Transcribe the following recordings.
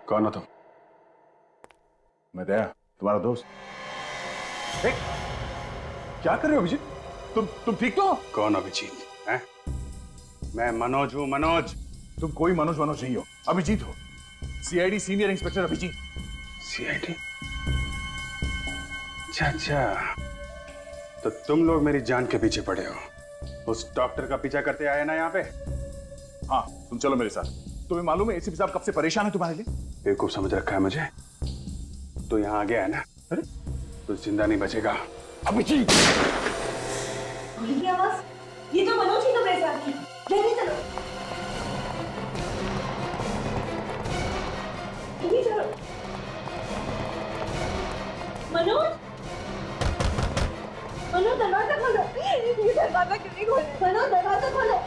कौन हो तुम? मैं दया, तुम्हारा दोस्त। क्या कर रहे हो अभिजीत? तुम ठीक तो हो? कौन अभिजीत है? मैं मनोज हूं, मनोज। तुम कोई मनोज नहीं हो, अभिजीत हो। CID senior inspector Abhijit. CID? अच्छा अच्छा, तो तुम लोग मेरी जान के पीछे पड़े हो। उस डॉक्टर का पीछा करते आए ना यहाँ पे? हाँ, तुम चलो मेरे साथ। तुम्हें मालूम है एसीपी साहब कब से परेशान है तुम्हारे लिए? बेवकूफ समझ रखा है मुझे। तो यहाँ आ गया है ना? अरे तो जिंदा नहीं बचेगा। अभिजीत! ये आवाज, ये तो मनोज ही तो मेरे साथ है। जल्दी चलो, जल्दी चलो। मनोज, मनोज दरवाजा खोलो। ये दरवाजा क्यों नहीं खोल रहे? मनोज दरवाजा खोलो।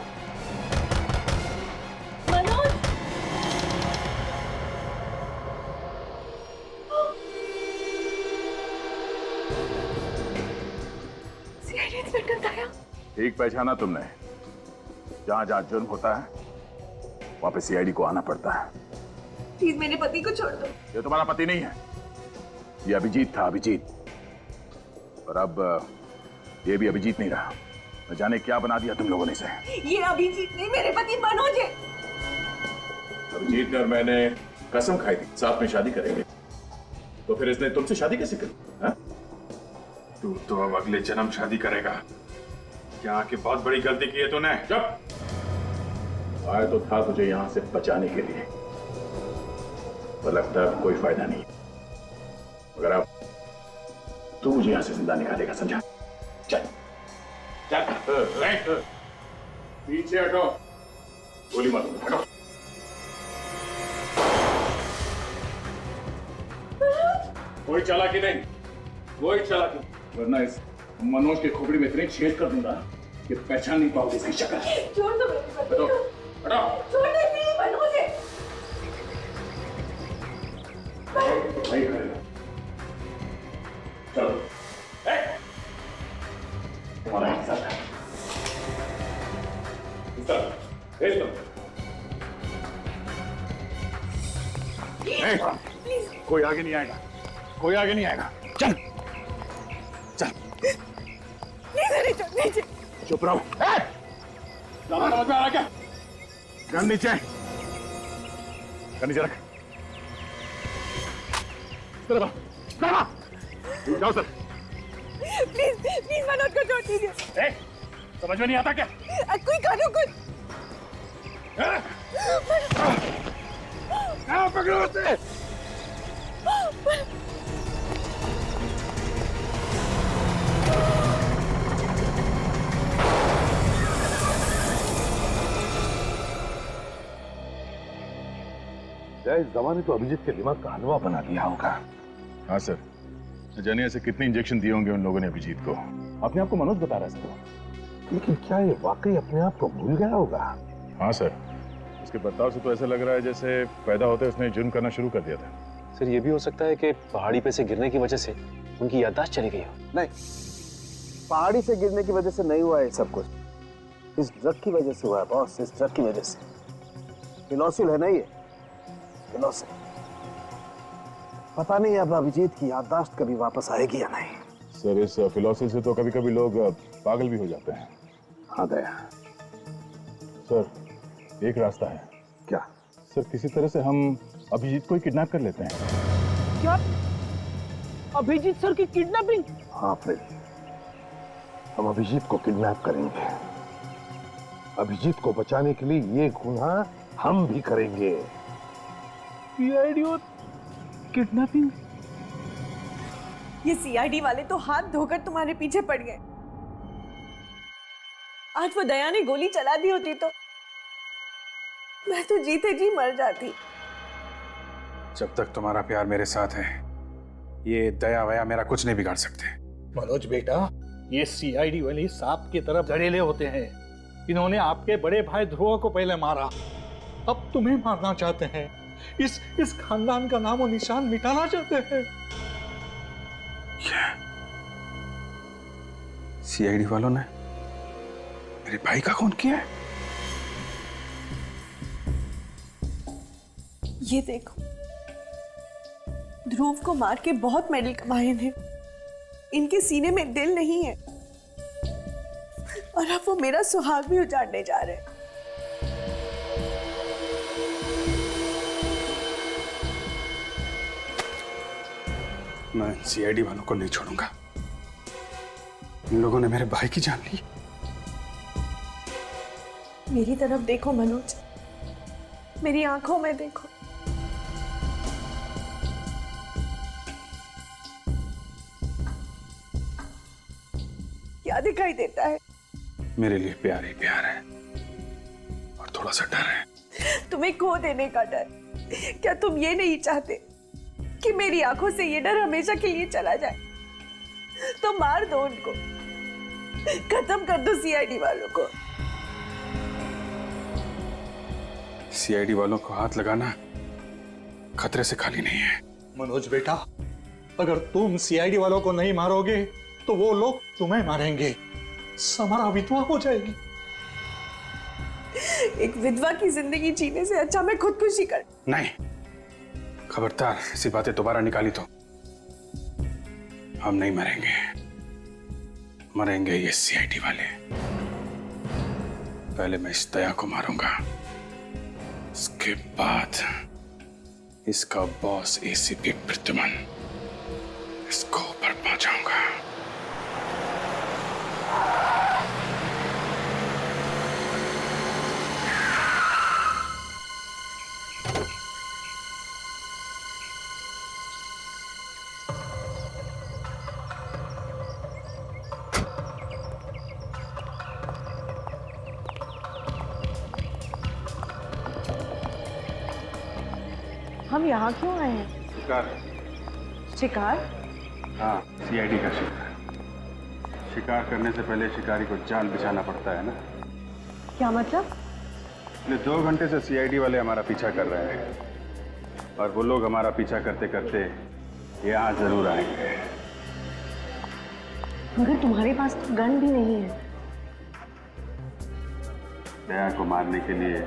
मनोज, सीआईडी इंस्पेक्टर दया। ठीक पहचाना तुमने। जहां जहां जुर्म होता है वहां पे सीआईडी को आना पड़ता है। प्लीज मेरे पति को छोड़ दो। ये तुम्हारा पति नहीं है, ये अभिजीत था, अभिजीत। और अब ये भी अभिजीत नहीं रहा। न जाने क्या बना दिया तुम लोगों ने इसे। ये अभिजीत नहीं, मेरे पति मनोज है। अभिजीत ने और मैंने कसम खाई थी साथ में शादी करेंगे, तो फिर इसने तुमसे शादी कैसे करी? हाँ? तू तो अब अगले जन्म शादी करेगा। यहाँ की बहुत बड़ी गलती की है तूने। चुप! आया तो था तुझे यहाँ से बचाने के लिए, पर लगता है कोई फायदा नहीं। मगर अब तू मुझे यहाँ से जिंदा निकालेगा, समझा? चल चल, पीछे हटो। गोली मारो, हटो। कोई चालाकी नहीं, कोई चालाकी, वरना इस मनोज के खोपड़ी में इतने छेद कर दूंगा कि पहचान नहीं पाओगे इसकी शक्ल। छोड़ दो मेरे पति हटो, को। हटो। छोड़ दो, नहीं मनोज है। नहीं करेगा। चलो, तुम्हारा हिस्सा था। हिस्सा, भेज दो। कोई आगे नहीं आएगा, कोई आगे नहीं आएगा। चल चल, नीचे। चुप रहो। समझ में आ रहा क्या? गन नीचे, गन नीचे रख। जाओ सर। प्लीज मनोज को छोड़ दीजिए। समझ में नहीं आता क्या? कोई करो कुछ। पकड़ो उसे। इस दवा ने तो अभिजीत के दिमाग का हलवा बना दिया होगा। हाँ सर, न जाने ऐसे कितने इंजेक्शन दिए होंगे उन लोगों ने अभिजीत को। अपने आप को मनोज बता रहा है सर। लेकिन क्या ये वाकई अपने आप को भूल गया होगा? हाँ सर, उसके बर्ताव से तो ऐसा लग रहा है जैसे पैदा होते उसने जुर्म करना शुरू कर दिया था। सर ये भी हो सकता है कि पहाड़ी पे से गिरने की वजह से उनकी याददाश्त चली गई हो। नहीं, पहाड़ी से गिरने की वजह से नहीं हुआ है सब कुछ। इस ड्रग की वजह से हुआ है बॉस, इस ड्रग की वजह से। फिनोसिल है ना ये, फिनोसिल। पता नहीं अब अभिजीत की याददाश्त कभी वापस आएगी या नहीं। सर इस फिलोसिल से तो कभी कभी लोग पागल भी हो जाते हैं। हाँ दया। सर एक रास्ता है। क्या? सर किसी तरह से हम अभिजीत को ही किडनैप कर लेते हैं। क्या? अभिजीत सर की किडनैपिंग? हाँ फिर हम अभिजीत को किडनैप करेंगे। अभिजीत को बचाने के लिए ये गुनाह हम भी करेंगे। सीआईडी और किडनैपिंग? ये सीआईडी वाले तो हाथ धोकर तुम्हारे पीछे पड़ गए। आज वो दया ने गोली चला दी होती तो मैं तो जीते जी मर जाती। जब तक तुम्हारा प्यार मेरे साथ है, ये दया वया मेरा कुछ नहीं बिगाड़ सकते। मनोज बेटा, ये सीआईडी वाले सांप की तरफ जड़ेले होते हैं। इन्होंने आपके बड़े भाई ध्रुव को पहले मारा, अब तुम्हें मारना चाहते हैं। इस खानदान का नाम और निशान मिटाना चाहते हैं। सीआईडी वालों ने मेरे भाई का खून किया है? ये देखो, ध्रुव को मार के बहुत मेडल कमाए हैं। इनके सीने में दिल नहीं है और अब वो मेरा सुहाग भी उजाड़ने जा रहे हैं। मैं सीआईडी वालों को नहीं छोड़ूंगा। इन लोगों ने मेरे भाई की जान ली। मेरी तरफ देखो मनोज, मेरी आंखों में देखो। क्या दिखाई देता है? मेरे लिए प्यार ही प्यार है और थोड़ा सा डर है। तुम्हें खो देने का डर। क्या तुम ये नहीं चाहते कि मेरी आंखों से ये डर हमेशा के लिए चला जाए? तो मार दो उनको, खत्म कर दो सीआईडी वालों को। सीआईडी वालों को हाथ लगाना खतरे से खाली नहीं है। मनोज बेटा, अगर तुम सीआईडी वालों को नहीं मारोगे तो वो लोग तुम्हें मारेंगे। समारा विधवा हो जाएगी। एक विधवा की जिंदगी जीने से अच्छा मैं खुदकुशी कर। नहीं, खबरदार ऐसी बातें दोबारा निकाली तो हम नहीं मरेंगे। मरेंगे ये सीआईडी वाले। पहले मैं इस दया को मारूंगा, उसके बाद इसका बॉस एसीपी प्रद्युमन, इसको ऊपर पहुंचाऊंगा। हम यहाँ क्यों आए हैं? शिकार। शिकार? हाँ, सीआईडी का शिकार। शिकार करने से पहले शिकारी को जाल बिछाना पड़ता है ना। क्या मतलब? पिछले 2 घंटे से सीआईडी वाले हमारा पीछा कर रहे हैं और वो लोग हमारा पीछा करते करते यहाँ जरूर आएंगे। मगर तुम्हारे पास तो गन भी नहीं है। दया को मारने के लिए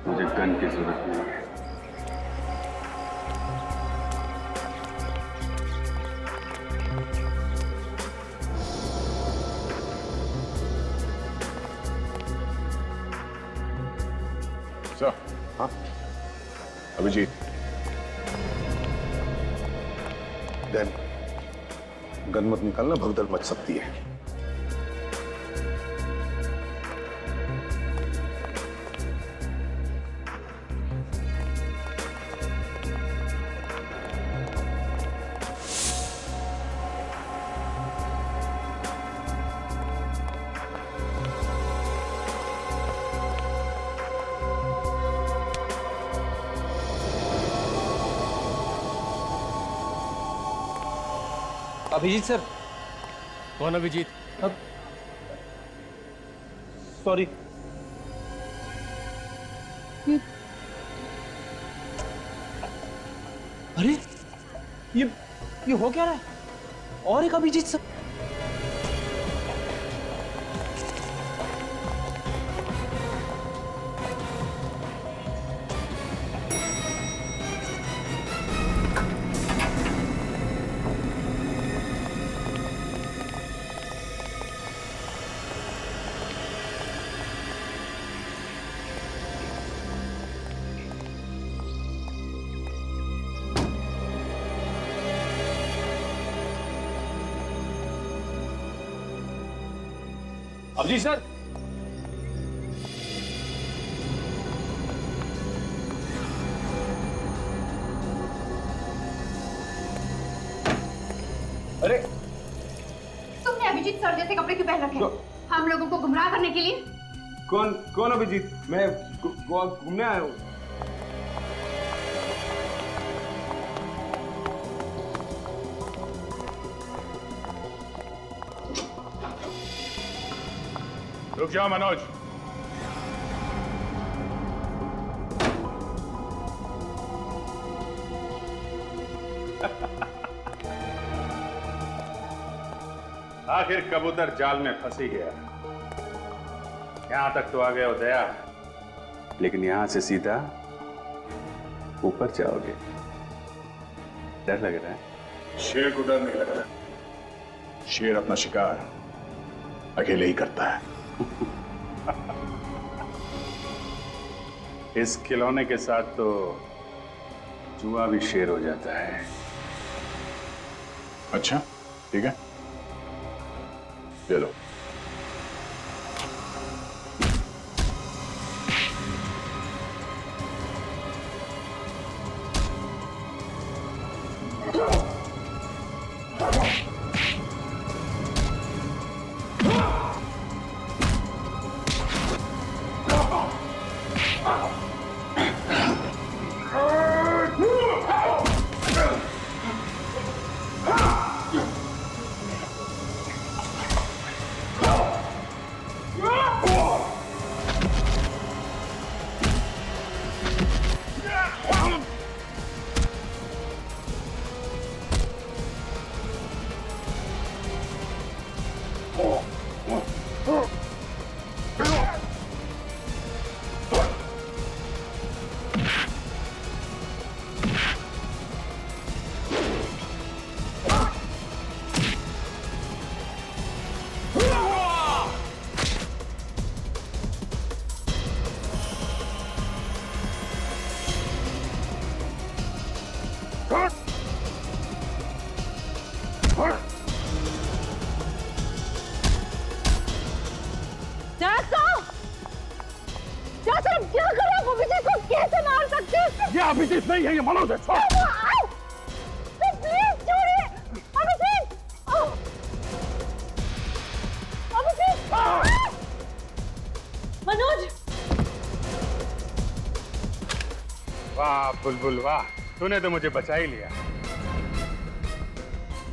मुझे गन की जरूरत नहीं है। हाँ अभिजीत, गन मत निकालना, भगदड़ मच सकती है। अभिजीत सर। कौन अभिजीत? सॉरी। अरे ये हो क्या रहा है? और एक अभिजीत सर। अभिजीत सर। अरे तुमने अभिजीत सर जैसे कपड़े क्यों पहन रखे हैं? हम लोगों को गुमराह करने के लिए? कौन अभिजीत? मैं गोवा घूमने आया हूँ। रुक जाओ मनोज। आखिर कबूतर जाल में फंस ही गया। यहां तक तो आ गए हो दया, लेकिन यहां से सीधा ऊपर जाओगे। डर लग रहा है? शेर को डर नहीं लग रहा। शेर अपना शिकार अकेले ही करता है। इस खिलौने के साथ तो जुआ भी शेर हो जाता है। अच्छा ठीक है, ले लो। क्या कर रहे हो? अभिजीत को कैसे मार सकते हैं? ये अभिजीत नहीं है, ये मनोज है। प्लीज छोड़िए अभिजीत। अभिजीत, मनोज। वाह बुलबुल वाह, तूने तो मुझे बचा ही लिया।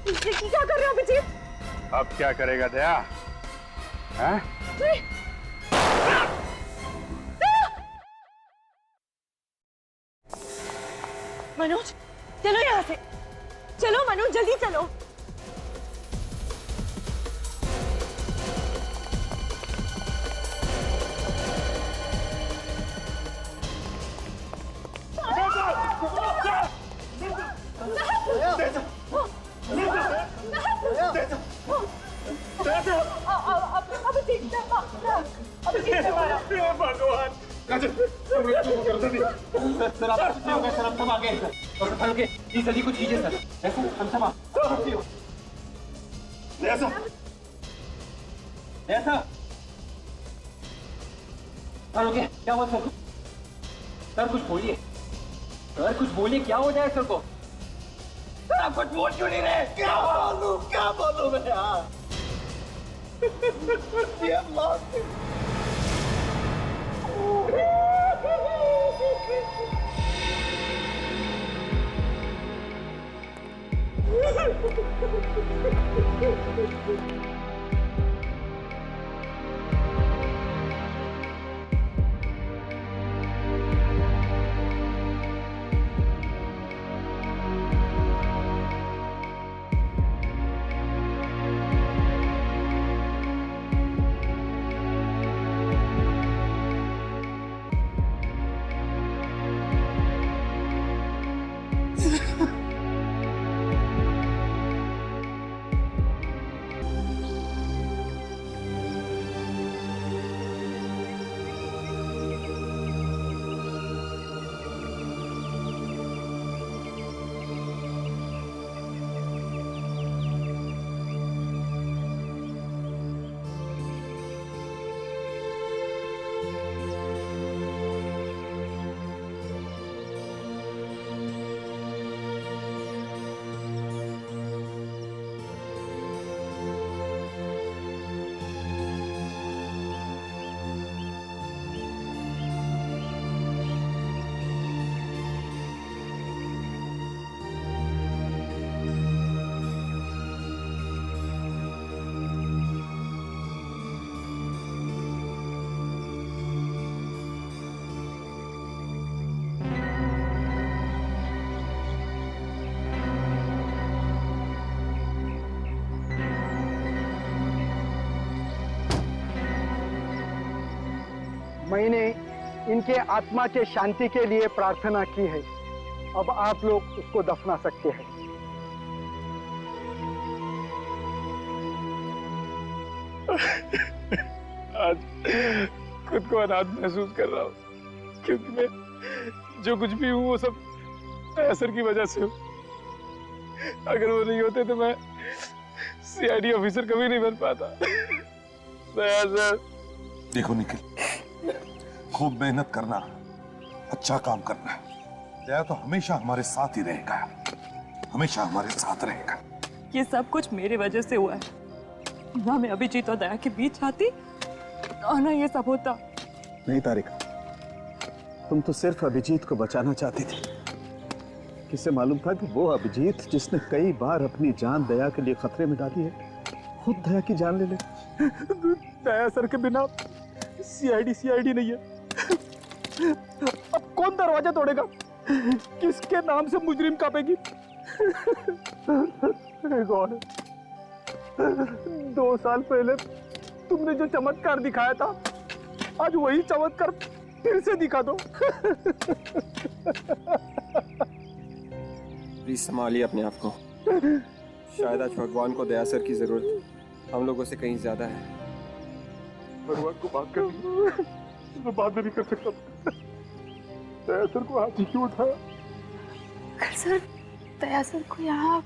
क्या कर रहे हो अभिजीत? अब क्या करेगा दया? हैं? मनोज चलो यहाँ से, चलो मनोज जल्दी चलो। भगवान सर आप सर अब सब आ गए सर। डॉक्टर साहब के प्लीज जल्दी कुछ कीजिए सर। ऐसा हम सब ऐसा ऐसा सर ओके, क्या हुआ सर? सर कुछ बोलिए सर, कुछ बोलिए, क्या हो जाए सर को? सर आप कुछ बोल क्यों नहीं रहे? क्या बोलूं मैं यार? मैंने इनके आत्मा के शांति के लिए प्रार्थना की है अब आप लोग उसको दफना सकते हैं। आज खुद को अनाथ महसूस कर रहा हूँ, क्योंकि मैं जो कुछ भी हूँ वो सब असर की वजह से हूँ। अगर वो नहीं होते तो मैं सीआईडी ऑफिसर कभी नहीं बन पाता। सर देखो निखिल, खूब मेहनत करना, अच्छा काम करना। दया तो हमेशा हमारे साथ ही रहेगा, हमेशा हमारे साथ रहेगा। ये सब कुछ मेरी वजह से हुआ है। ना मैं अभिजीत और दया के बीच आती और ना ये सब होता। नहीं तारिका, तुम तो सिर्फ अभिजीत को बचाना चाहती थी। किसे मालूम था कि वो अभिजीत जिसने कई बार अपनी जान दया के लिए खतरे में डाली है, खुद दया की जान ले ले। दया सर के बिना सीआईडी नहीं है। अब कौन दरवाजा तोड़ेगा? किसके नाम से मुजरिम कापेगी? गॉड, 2 साल पहले तुमने जो चमत्कार दिखाया था, आज वही चमत्कार फिर से दिखा दो। प्लीज संभालिए अपने आप को। शायद आज भगवान को दया सर की जरूरत हम लोगों से कहीं ज्यादा है। भगवान को बात कर, तो बात भी नहीं कर सकता। दया सर को हाथ ही क्यों उठाया? कल सर दया सर को यहाँ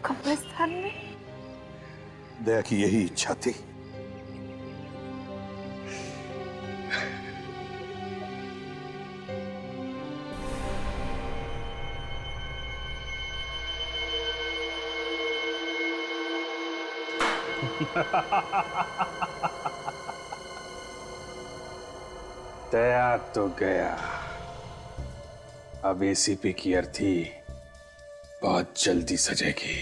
कब्रिस्तान में। दया की यही इच्छा थी। दया तो गया, अब एसीपी की अर्थी बहुत जल्दी सजेगी।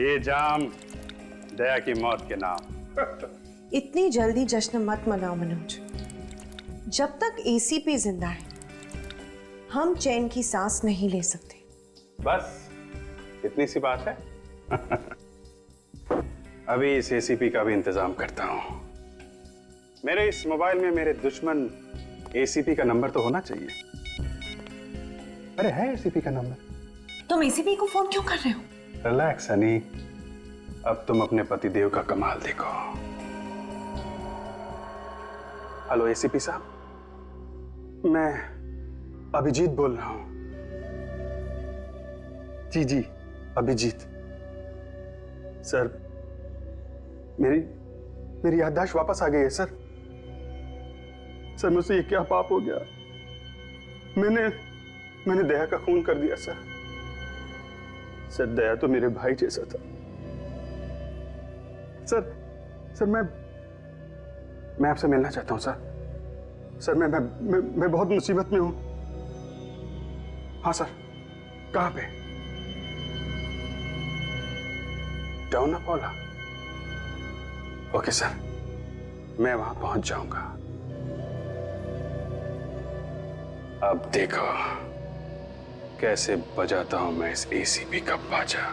ये जाम दया की मौत के नाम। इतनी जल्दी जश्न मत मनाओ मनोज। जब तक एसीपी जिंदा है हम चैन की सांस नहीं ले सकते। बस इतनी सी बात है। अभी इस एसीपी का भी इंतजाम करता हूं। मेरे इस मोबाइल में मेरे दुश्मन एसीपी का नंबर तो होना चाहिए। अरे है एसीपी का नंबर। तुम एसीपी को फोन क्यों कर रहे हो? रिलैक्स हनी, अब तुम अपने पतिदेव का कमाल देखो। हेलो एसीपी साहब, मैं अभिजीत बोल रहा हूं। जी अभिजीत। सर मेरी याददाश्त वापस आ गई है सर। सर मुझसे ये क्या पाप हो गया? मैंने दया का खून कर दिया सर। सर दया तो मेरे भाई जैसा था। सर मैं आपसे मिलना चाहता हूं सर। सर मैं बहुत मुसीबत में हूं। हाँ सर, कहां पे? डाउन अपोला। ओके सर, मैं वहां पहुंच जाऊंगा। अब देखो कैसे बजाता हूं मैं इस एसीपी का बाजा।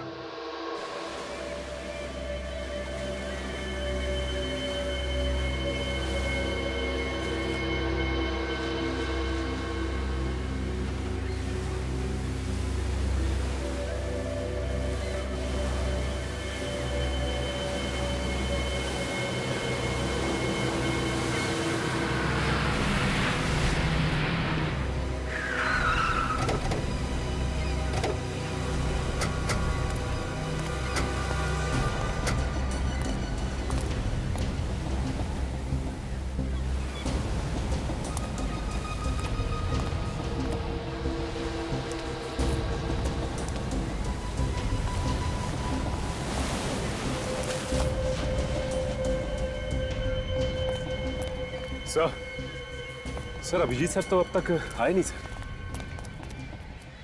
सर अभिजीत सर तो अब तक आए नहीं सर।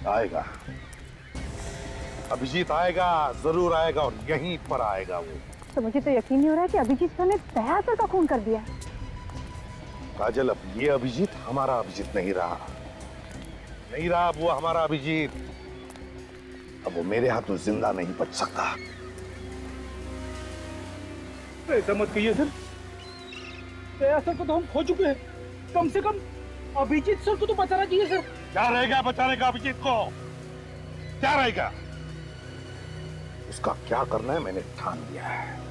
आएगा, अभिजीत आएगा, जरूर आएगा और यहीं पर आएगा वो। तो मुझे तो यकीन नहीं हो रहा है कि अभिजीत सर ने दया सर का खून कर दिया। काजल, अब ये अभिजीत हमारा अभिजीत नहीं रहा, नहीं रहा अब वो हमारा अभिजीत। अब वो मेरे हाथों जिंदा नहीं बच सकता। ऐसा मत कहिए सर। दया सर को तो हम खो चुके हैं, कम से कम अभिजीत सर को तो बचाना चाहिए सर। क्या रहेगा बचाने का अभिजीत को? क्या रहेगा? उसका क्या करना है मैंने ठान लिया है।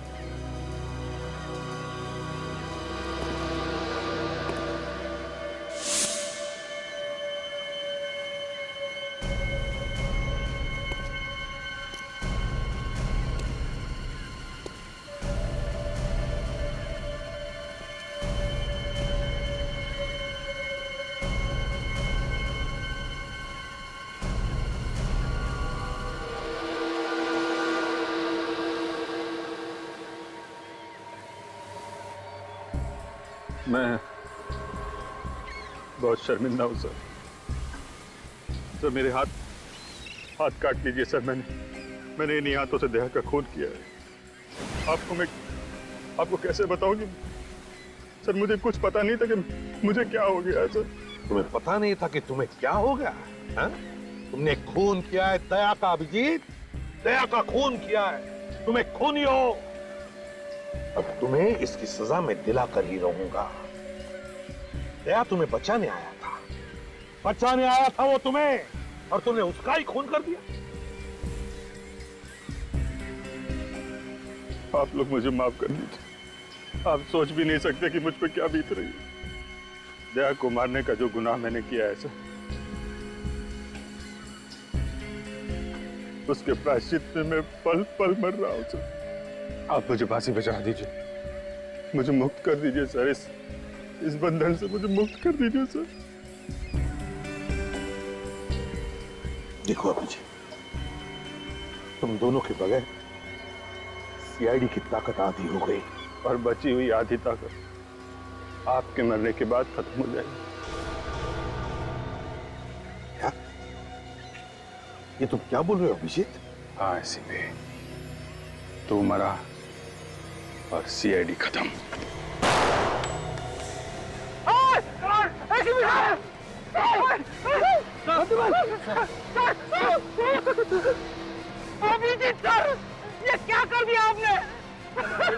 मैं बहुत शर्मिंदा हूं सर। सर मेरे हाथ काट लीजिए सर। मैंने इन्हीं हाथों से दया का खून किया है। आपको कैसे बताऊं कि सर मुझे कुछ पता नहीं था कि मुझे क्या हो गया है सर। तुम्हें पता नहीं था कि तुम्हें क्या हो गया है? तुमने खून किया है दया का अभिजीत, दया का खून किया है। तुम्हें खूनी हो। अब तुम्हें इसकी सजा मैं दिलाकर ही रहूंगा। दया तुम्हें बचाने आया था, बचाने आया था वो तुम्हें, और तुमने उसका ही खून कर दिया। आप लोग मुझे माफ कर दीजिए। आप सोच भी नहीं सकते कि मुझ पर क्या बीत रही है। दया को मारने का जो गुनाह मैंने किया है सर, उसके प्रायश्चित में मैं पल पल मर रहा हूं सर। आप मुझे फांसी पे चढ़ा दीजिए। मुझे मुक्त कर दीजिए सर। इस बंधन से मुझे मुक्त कर दीजिए सर। देखो अभिजीत, तुम दोनों के बगैर सीआईडी की ताकत आधी हो गई, और बची हुई आधी ताकत आपके मरने के बाद खत्म हो जाएगी। क्या? ये तुम क्या बोल रहे हो अभिजीत? हाँ एसीपी, तू मरा और सीआईडी खत्म। अभिजीत सर, ये क्या कर दिया आपने?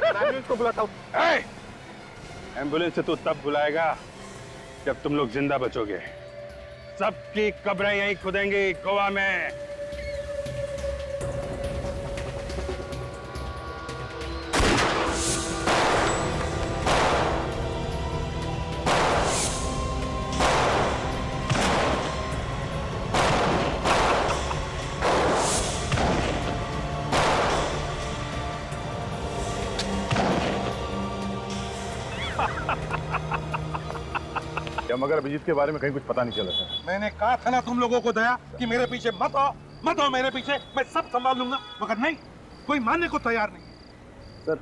एम्बुलेंस को बुलाता हूँ। एम्बुलेंस से तू तब बुलाएगा जब तुम लोग जिंदा बचोगे। सबकी कब्रें यहीं खुदेंगी गोवा में। मगर अभिजीत के बारे में कहीं कुछ पता नहीं चला था। मैंने कहा था ना तुम लोगों को दया कि मेरे पीछे मत आओ मेरे पीछे, मैं सब संभाल लूंगा, मगर नहीं, कोई मानने को तैयार नहीं। सर,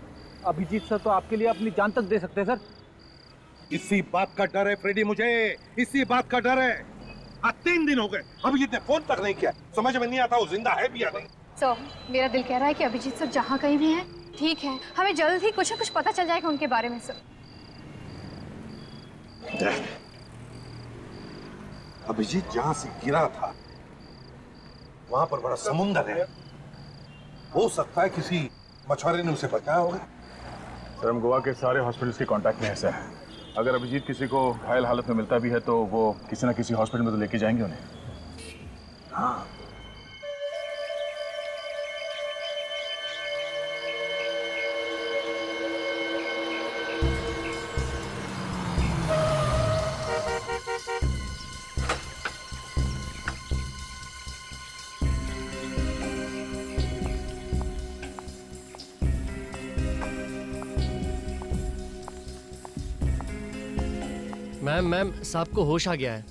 अभिजीत सर तो आपके लिए अपनी जान तक दे सकते हैं सर। इसी बात का डर है फ्रेडी, मुझे इसी बात का डर है। आज 3 दिन हो गए अभिजीत ने फोन तक नहीं किया। समझ में नहीं आता वो जिंदा है भी या नहीं। सर, मेरा दिल कह रहा है कि अभिजीत सर जहाँ कहीं भी हैं, ठीक है, हमें जल्द ही कुछ न कुछ पता चल जाएगा उनके बारे में सर। अभिजीत जहां से गिरा था वहां पर बड़ा समुंदर है। हो सकता है किसी मछुआरे ने उसे बचाया होगा। सर हम गोवा के सारे हॉस्पिटल्स के कांटेक्ट में है सर। अगर अभिजीत किसी को घायल हालत में मिलता भी है तो वो किसी ना किसी हॉस्पिटल में तो लेके जाएंगे उन्हें। हाँ, मैम साहब को होश आ गया है।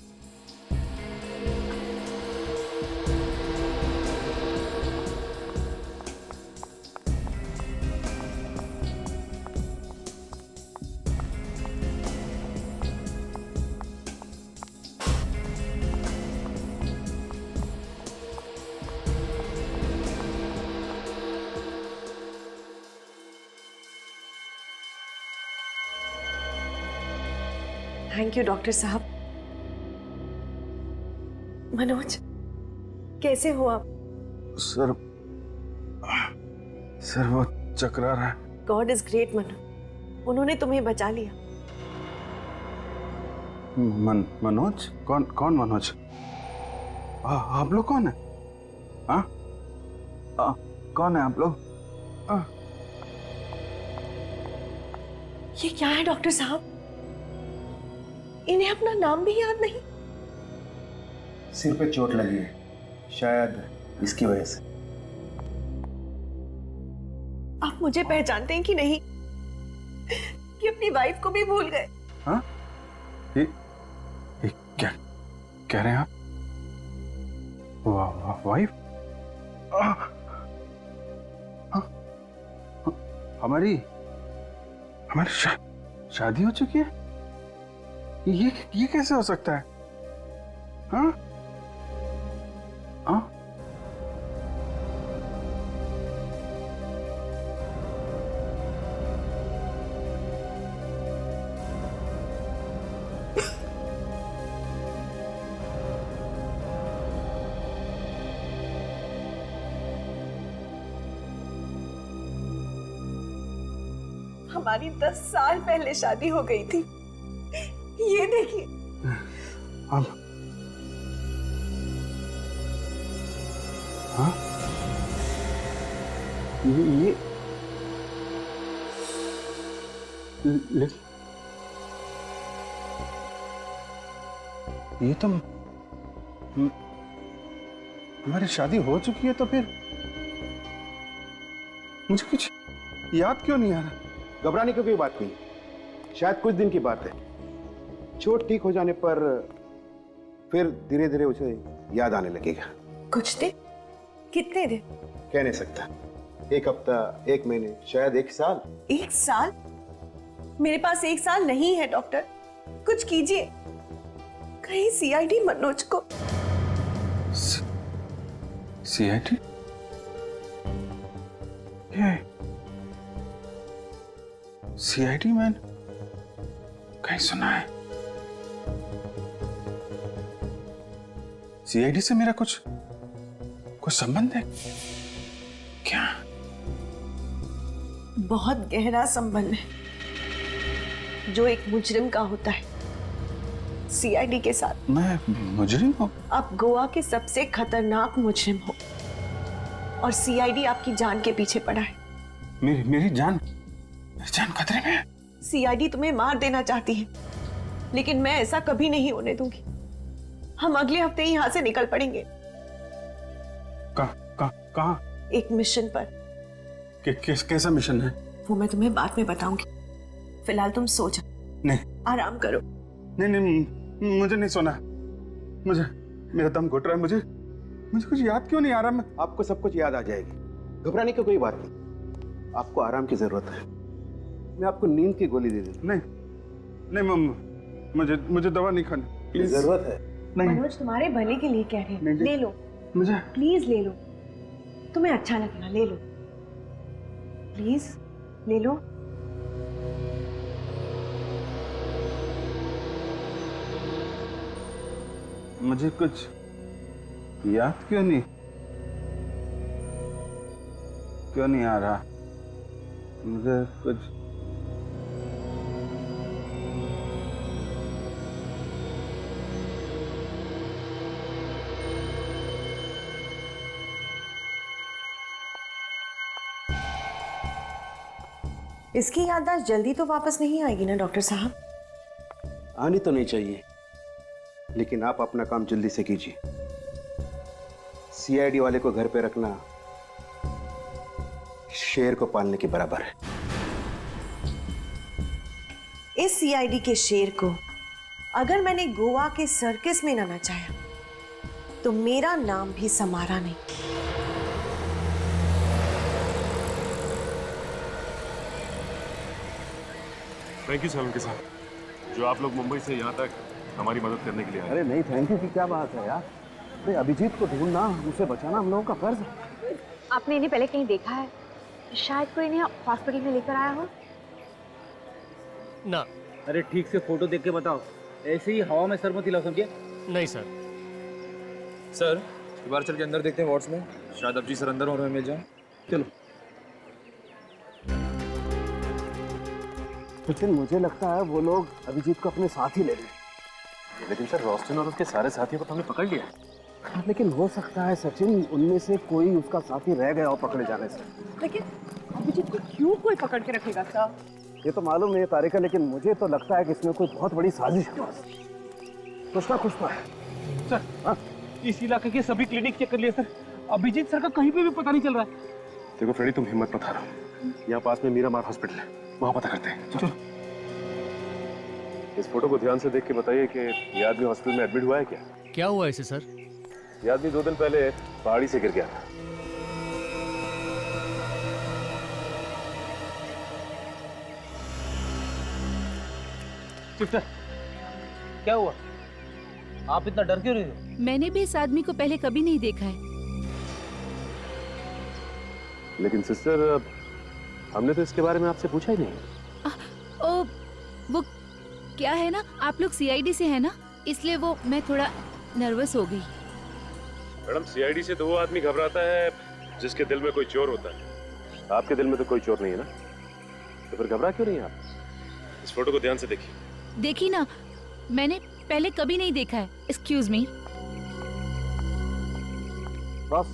थैंक यू डॉक्टर साहब। मनोज, कैसे हो आप? सर वो चकरा रहा है। गॉड इज ग्रेट मनोज, उन्होंने तुम्हें बचा लिया। मनोज? कौन मनोज? आप लोग कौन है? हाँ? कौन है आप लोग? ये क्या है डॉक्टर साहब? इन्हें अपना नाम भी याद नहीं। सिर पे चोट लगी है, शायद इसकी वजह से। आप मुझे पहचानते हैं कि नहीं? कि अपनी वाइफ को भी भूल गए? हाँ? ये क्या कह रहे हैं आप? वाइफ? हमारी शादी हो चुकी है? ये कैसे हो सकता है? हाँ? हाँ? हमारी 10 साल पहले शादी हो गई थी। ये देखिए। हाँ? ये तो हमारी शादी हो चुकी है, तो फिर मुझे कुछ याद क्यों नहीं आ रहा? घबराने की कोई बात नहीं, शायद कुछ दिन की बात है। चोट ठीक हो जाने पर फिर धीरे धीरे उसे याद आने लगेगा। कुछ दिन? कितने दिन? कह नहीं सकता। 1 हफ्ता, 1 महीने, शायद 1 साल। 1 साल? मेरे पास 1 साल नहीं है डॉक्टर, कुछ कीजिए। कहीं सीआईडी मनोज को। सीआईडी? सीआईडी मैन कहीं सुना है? सीआईडी से मेरा कुछ संबंध है क्या? बहुत गहरा संबंध है जो एक मुजरिम का होता है सीआईडी के साथ। मैं मुजरिम हूँ? आप गोवा के सबसे खतरनाक मुजरिम हो और सीआईडी आपकी जान के पीछे पड़ा है। मेरी जान खतरे में है। सीआईडी तुम्हें मार देना चाहती है, लेकिन मैं ऐसा कभी नहीं होने दूंगी। हम अगले हफ्ते ही यहाँ से निकल पड़ेंगे। कहाँ? एक मिशन पर। कैसा मिशन है? वो मैं तुम्हें बाद में बताऊंगी। फिलहाल तुम सो जाओ। नहीं, आराम करो। नहीं, मुझे नहीं सोना। मुझे, मेरा दम घुट रहा है। मुझे कुछ याद क्यों नहीं आ रहा? आपको सब कुछ याद आ जाएगी, घबराने की कोई बात नहीं। आपको आराम की जरूरत है, मैं आपको नींद की गोली दे दूं। नहीं, मुझे दवा नहीं खानी। जरूरत है। नहीं, मनोज तुम्हारे भले के लिए कह रहे हैं। ले लो, मुझे प्लीज ले लो, तुम्हें अच्छा लगेगा। ले लो प्लीज, ले लो। मुझे कुछ याद क्यों नहीं आ रहा? मुझे कुछ इसकी याददाश्त जल्दी तो वापस नहीं आएगी ना डॉक्टर साहब? आनी तो नहीं चाहिए, लेकिन आप अपना काम जल्दी से कीजिए। सीआईडी वाले को घर पे रखना शेर को पालने के बराबर है। इस सीआईडी के शेर को अगर मैंने गोवा के सर्कस में ना नचाया तो मेरा नाम भी समारा नहीं। थैंक यू सलमान के साथ, जो आप लोग मुंबई से यहाँ तक हमारी मदद करने के लिए आए। अरे नहीं, थैंक यू की क्या बात है यार। अरे अभिजीत को ढूंढना, उसे बचाना हम लोगों का फर्ज है। आपने इन्हें पहले कहीं देखा है? शायद कोई इन्हें हॉस्पिटल में लेकर आया हो। ना। अरे ठीक से फोटो देख के बताओ, ऐसे ही हवा में सर मत हिलाओ, समझे? नहीं सर। सर एक बार चल के अंदर देखते हैं वार्ड्स में, शायद अभिजीत सर अंदर और हमें मिल जाए। चलो। लेकिन मुझे लगता है वो लोग अभिजीत को अपने साथ ही ले रहे हैं। लेकिन सर रोस्टन और उसके सारे साथियों को तो हमने पकड़ लिया है। हाँ, लेकिन हो सकता है सचिन उनमें से कोई उसका साथी रह गया हो पकड़े जाने से। लेकिन अभिजीत को क्यों कोई पकड़ के रखेगा सर? ये तो मालूम नहीं है तारिका, लेकिन मुझे तो लगता है कि इसमें कोई बहुत बड़ी साजिश है। कुछ ना है। सर हाँ? इस इलाके के सभी क्लिनिक चेक कर लिए सर, अभिजीत सर का कहीं पे भी पता नहीं चल रहा है। देखो फ्रेडी, तुम हिम्मत मत हारो। यहाँ पास में मीरामार हॉस्पिटल है, वहां पता करते हैं। चलो। इस फोटो को ध्यान से देख के बताइए कि ये आदमी हॉस्पिटल में एडमिट हुआ है क्या? क्या हुआ इसे सर? ये आदमी 2 दिन पहले पहाड़ी से गिर गया था। सिस्टर, क्या हुआ? आप इतना डर क्यों रहे हो? मैंने भी इस आदमी को पहले कभी नहीं देखा है। लेकिन सिस्टर, हमने तो इसके बारे में आपसे पूछा ही नहीं। ओ, वो क्या है ना, आप लोग सीआईडी से है ना, इसलिए वो मैं थोड़ा नर्वस हो गई। मैडम, सीआईडी से तो वो आदमी घबराता है जिसके दिल में कोई चोर होता है। आपके दिल में तो कोई चोर नहीं है ना, तो फिर घबरा क्यों नहीं आप? इस फोटो को ध्यान से देखिए। देखी ना, मैंने पहले कभी नहीं देखा है। Excuse me. बस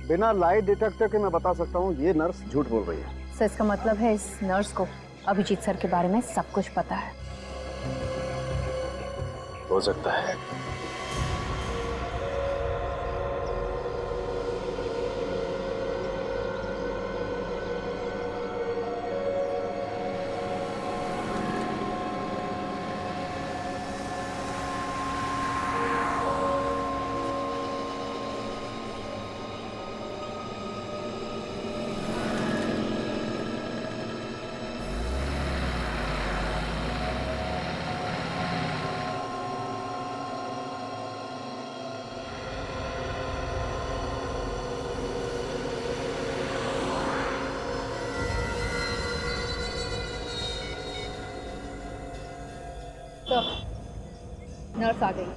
बिना लाइट डिटेक्टर के मैं बता सकता हूँ ये नर्स झूठ बोल रही है। सर इसका मतलब है इस नर्स को अभिजीत सर के बारे में सब कुछ पता है। हो सकता है। नर्स आ गई।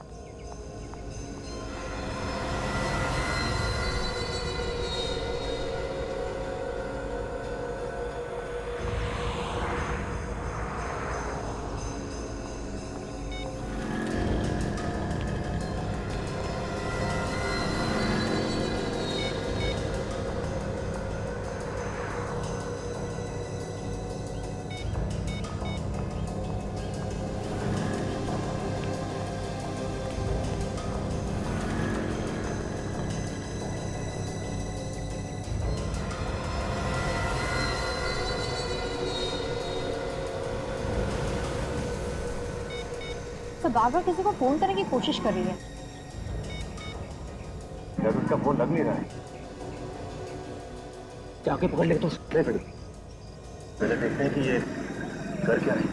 तो बार-बार किसी को फोन करने की कोशिश कर रही है। यार उसका फोन लग नहीं रहा है। जाके पकड़ ले तो। नहीं फिर पहले देखते हैं कि ये कर क्या रही।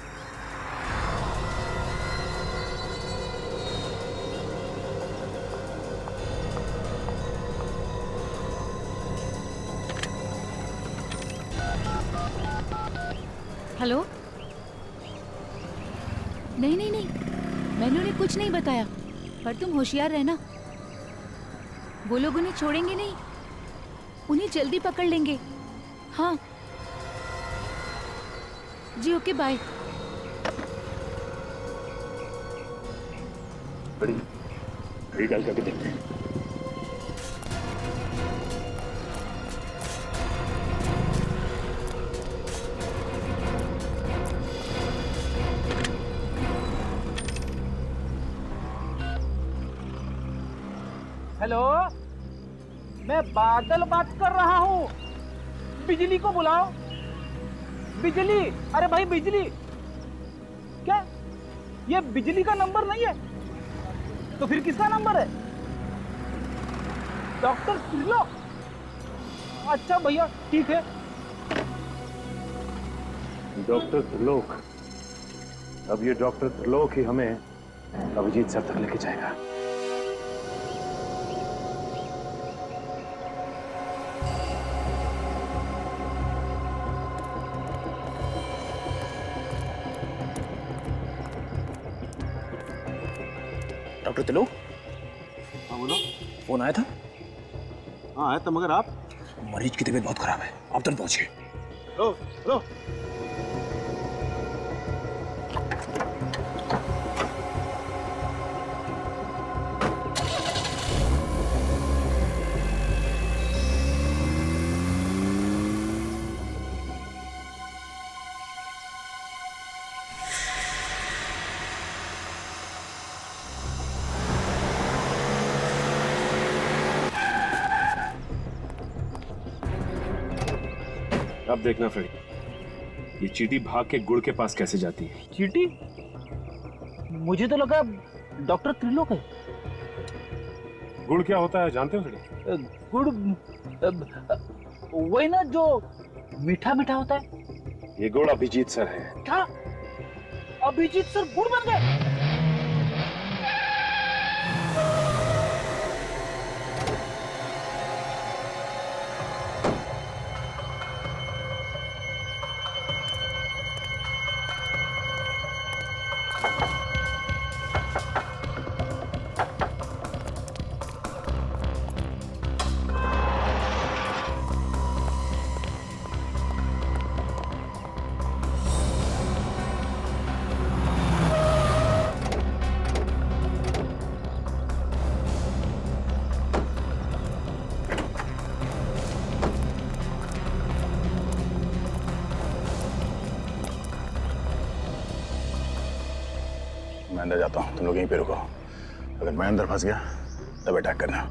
हेलो? नहीं नहीं नहीं, मैंने उन्हें कुछ नहीं बताया, पर तुम होशियार रहना। वो लोग उन्हें छोड़ेंगे नहीं, उन्हें जल्दी पकड़ लेंगे। हाँ जी, ओके बाय। बड़ी डाल करके देखते हैं। हेलो, मैं बादल बात कर रहा हूँ। बिजली को बुलाओ। बिजली, अरे भाई बिजली। क्या ये बिजली का नंबर नहीं है? तो फिर किसका नंबर है? डॉक्टर त्रिलोक। अच्छा भैया ठीक है। डॉक्टर त्रिलोक। अब ये डॉक्टर त्रिलोक ही हमें अभिजीत सर तक लेके जाएगा। डॉक्टर त्रिलोक। हाँ बोलो। फोन आया था? हाँ आया था, मगर आप? मरीज की तबीयत बहुत खराब है, आप तुरंत पहुंचिए। लो लो। अब देखना फ्रेडी, ये चींटी भाग के गुड़ के पास कैसे जाती है। चींटी? मुझे तो लगा डॉक्टर त्रिलोक है। गुड़ क्या होता है जानते हो फ्रेडी? गुड़ वही ना जो मीठा मीठा होता है। ये गुड़ अभिजीत सर है। क्या अभिजीत सर गुड़ बन गए? मैं अंदर जाता हूँ, तुम लोग यहीं पे रुको। अगर मैं अंदर फंस गया तब अटैक करना।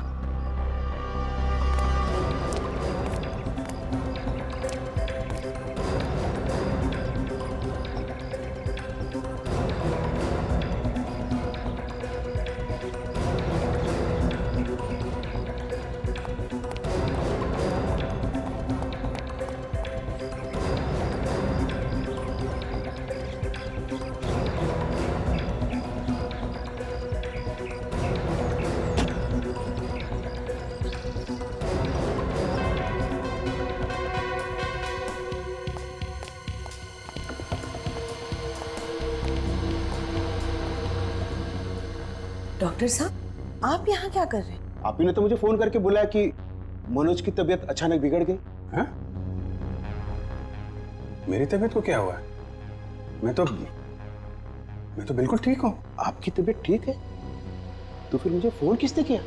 डॉक्टर साहब, आप यहाँ क्या कर रहे हैं? आप ही ने तो मुझे फोन करके बुलाया कि मनोज की तबीयत अचानक बिगड़ गई। हाँ? मेरी तबीयत को क्या हुआ है? मैं तो बिल्कुल ठीक हूँ। आपकी तबीयत ठीक है तो फिर मुझे फोन किसने किया?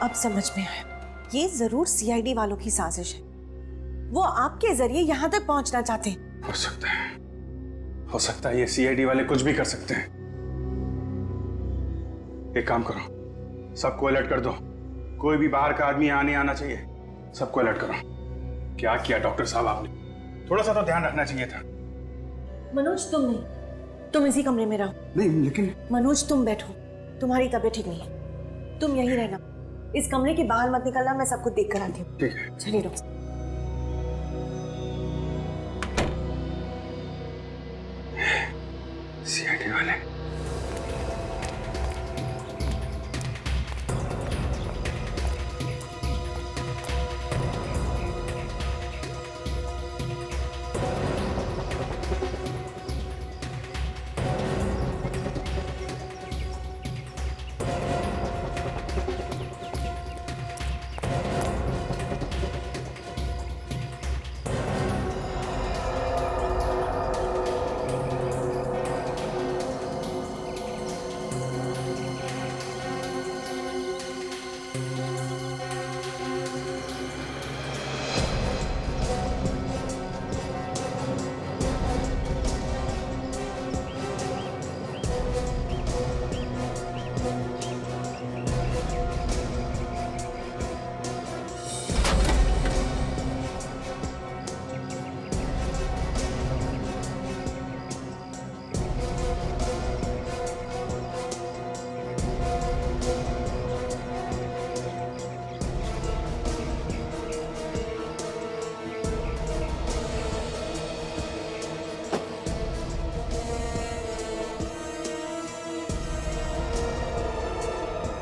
अब समझ में आया, ये जरूर सीआईडी वालों की साजिश है। वो आपके जरिए यहाँ तक पहुंचना चाहते हैं। हो सकता है ये सीआईडी वाले कुछ भी कर सकते हैं। एक काम करो, सबको अलर्ट कर दो। कोई भी बाहर का आदमी यहाँ नहीं आना चाहिए। सबको अलर्ट करो। क्या किया डॉक्टर साहब आपने? थोड़ा सा तो ध्यान रखना चाहिए था। मनोज तुम नहीं, तुम इसी कमरे में रहो। नहीं लेकिन मनोज तुम बैठो, तुम्हारी तबीयत ठीक नहीं है, तुम यहीं रहना। इस कमरे के बाहर मत निकलना, मैं सब कुछ देख कर आती हूँ। ठीक है। चलिए डॉक्टर। सीआईडी वाले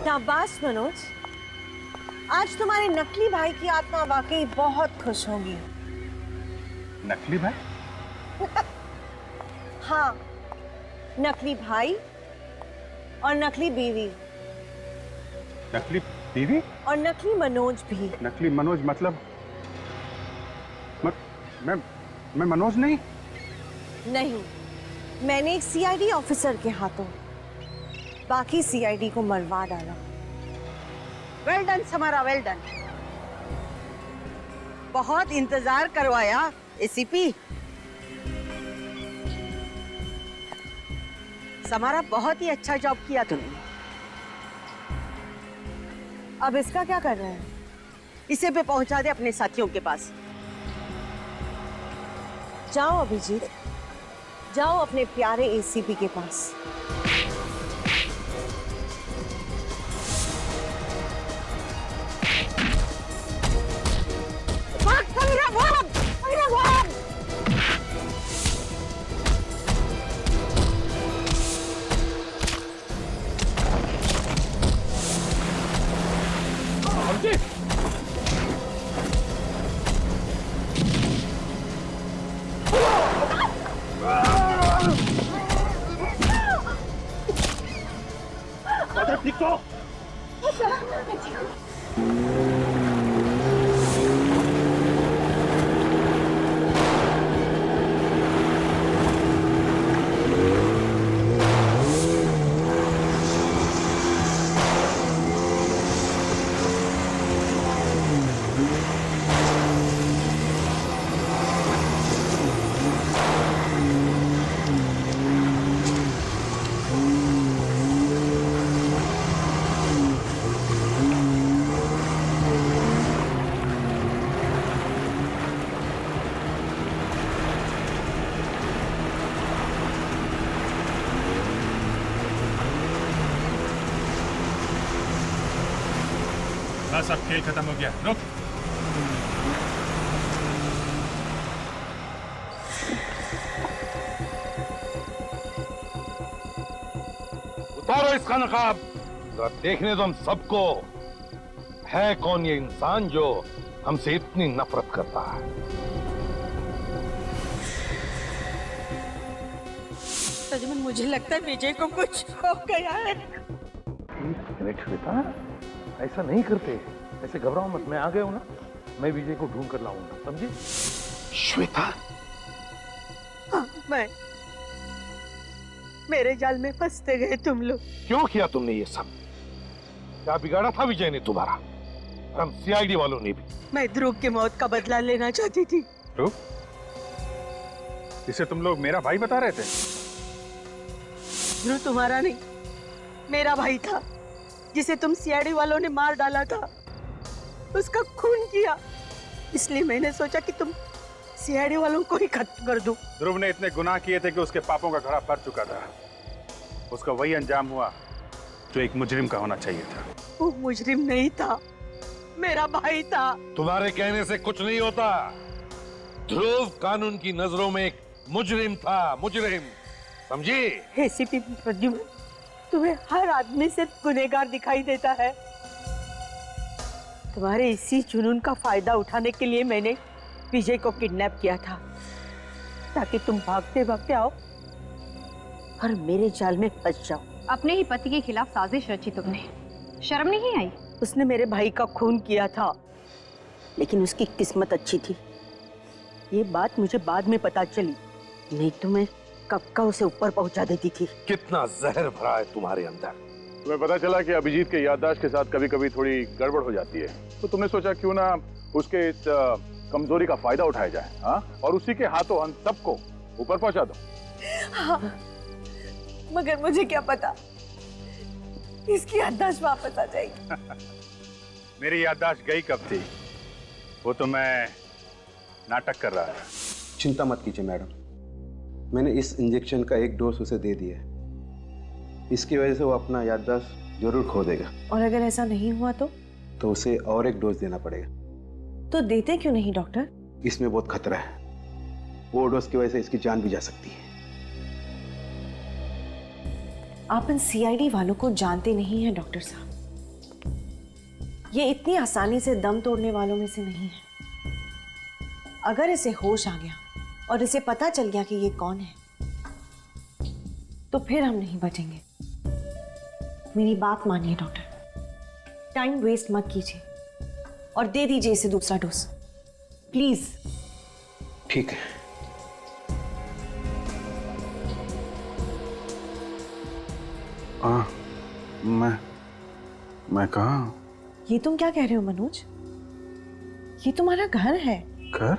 शाबाश मनोज, आज तुम्हारे नकली भाई की आत्मा वाकई बहुत खुश होगी। नकली भाई? हाँ, नकली भाई और नकली बीवी। नकली बीवी और नकली मनोज भी। नकली मनोज मतलब मैं मैं मनोज नहीं। नहीं, मैंने एक सीआईडी ऑफिसर के हाथों बाकी सीआईडी को मरवा डाला। Well done Samara, well done. बहुत इंतजार करवाया एसीपी। समारा, बहुत ही अच्छा जॉब किया तुमने। अब इसका क्या कर रहे हैं? इसे पे पहुंचा दे अपने साथियों के पास। जाओ अभिजीत, जाओ अपने प्यारे एसीपी के पास। बस अब खेल खत्म हो गया, रुक। उतारो इसका नकाब, जरा देखने दो हम सबको है कौन ये इंसान जो हमसे इतनी नफरत करता है। सच में मुझे लगता है विजय को कुछ हो गया है। श्वेता, ऐसा नहीं करते, ऐसे घबराओ मत, मैं आ गया हूं ना, मैं विजय को ढूंढ कर लाऊंगा, समझे? श्वेता, हाँ, मैं मेरे जाल में फंसते गए तुम लोग। क्यों किया तुमने ये सब? क्या बिगाड़ा था विजय ने तुम्हारा और हम सीआईडी वालों ने भी? मैं ध्रुव की मौत का बदला लेना चाहती थी। ध्रुव? इसे तुम लोग मेरा भाई बता रहे थे? ध्रुव तुम्हारा नहीं, मेरा भाई था, जिसे तुम सीआईडी वालों ने मार डाला था, उसका खून किया। इसलिए मैंने सोचा कि तुम सीआईडी वालों को ही खत्म कर दो। ध्रुव ने इतने गुनाह किए थे कि उसके पापों का घड़ा भर चुका था। उसका वही अंजाम हुआ जो एक मुजरिम का होना चाहिए था। वो मुजरिम नहीं था, मेरा भाई था। तुम्हारे कहने से कुछ नहीं होता। ध्रुव कानून की नजरों में एक मुजरिम था, मुजरिम, समझी? एसीपी प्रद्युम्न, तुम्हें हर आदमी सिर्फ गुनहगार दिखाई देता है। तुम्हारे इसी जुनून का फायदा उठाने के लिए मैंने विजय को किडनैप किया था, ताकि तुम भागते भागते आओ और मेरे जाल में फंस जाओ। अपने ही पति के खिलाफ साजिश रची तुमने, शर्म नहीं आई? उसने मेरे भाई का खून किया था, लेकिन उसकी किस्मत अच्छी थी। ये बात मुझे बाद में पता चली, नहीं तो मैं कब का उसे ऊपर पहुंचा देती थी। कितना जहर भरा है तुम्हारे अंदर। तुम्हें पता चला कि अभिजीत के याददाश्त के साथ कभी कभी थोड़ी गड़बड़ हो जाती है, तो तुमने सोचा क्यों ना उसके इस कमजोरी का फायदा उठाया जाए, हाँ? और उसी के हाथों हम सबको ऊपर पहुंचा दो। हाँ, मगर मुझे क्या पता इसकी याददाश्त वापस आ जाएगी। मेरी याददाश्त गई कब थी, वो तो मैं नाटक कर रहा था। चिंता मत कीजिए मैडम, मैंने इस इंजेक्शन का एक डोज उसे दे दिया है। इसकी वजह से वो अपना याददाश्त जरूर खो देगा। और अगर ऐसा नहीं हुआ तो उसे और एक डोज देना पड़ेगा। तो देते क्यों नहीं डॉक्टर? इसमें बहुत खतरा है, वो डोज की वजह से इसकी जान भी जा सकती है। आप इन सीआईडी वालों को जानते नहीं हैं डॉक्टर साहब। ये इतनी आसानी से दम तोड़ने वालों में से नहीं है। अगर इसे होश आ गया और इसे पता चल गया कि ये कौन है, तो फिर हम नहीं बचेंगे। मेरी बात मानिए डॉक्टर, टाइम वेस्ट मत कीजिए और दे दीजिए इसे दूसरा डोज, प्लीज। ठीक है, मैं कहाँ? ये तुम क्या कह रहे हो मनोज? ये तुम्हारा घर है। घर?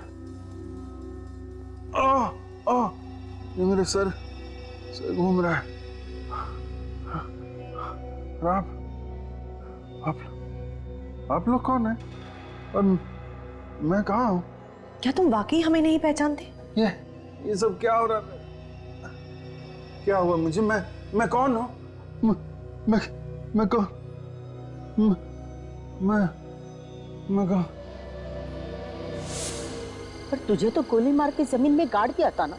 ये मेरे सर घूम रहा है। आप लोग कौन है? और मैं कहाँ हूँ? क्या तुम वाकई हमें नहीं पहचानते? ये सब क्या हो रहा है? क्या हुआ मुझे? मैं कौन हूँ? मैं कौन? मैं कौन? पर तुझे तो गोली मार के जमीन में गाड़ दिया था ना।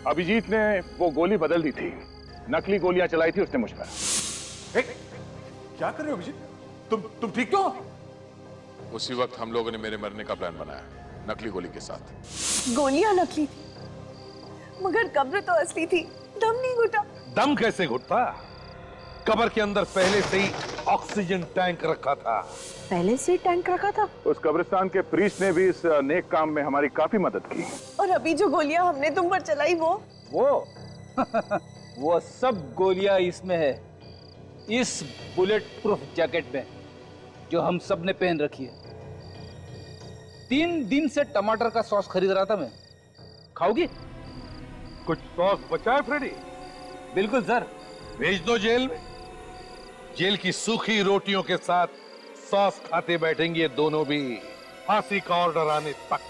अभिजीत ने वो गोली बदल दी थी, नकली गोलियां चलाई थी उसने मुझ पर। क्या कर रहे हो अभिजीत? तुम ठीक तो? उसी वक्त हम लोगों ने मेरे मरने का प्लान बनाया, नकली गोली के साथ। गोलियां नकली थी, मगर कब्र तो असली थी। दम नहीं घुटा। दम कैसे घुटता? कब्र के अंदर पहले से ही ऑक्सीजन टैंक रखा था। पहले से टैंक रखा था? उस कब्रिस्तान के प्रीस्ट ने भी इस नेक काम में हमारी काफी मदद की। और अभी जो गोलियां हमने तुम पर चलाई वो वो सब गोलियां इसमें है, इस बुलेट प्रूफ जैकेट में जो हम सब ने पहन रखी है। 3 दिन से टमाटर का सॉस खरीद रहा था मैं। खाओगी? कुछ सॉस बचा है फ्रेडी? बिल्कुल सर। भेज दो जेल में। जेल की सूखी रोटियों के साथ सॉस खाते बैठेंगे दोनों भी, फांसी का ऑर्डर आने तक।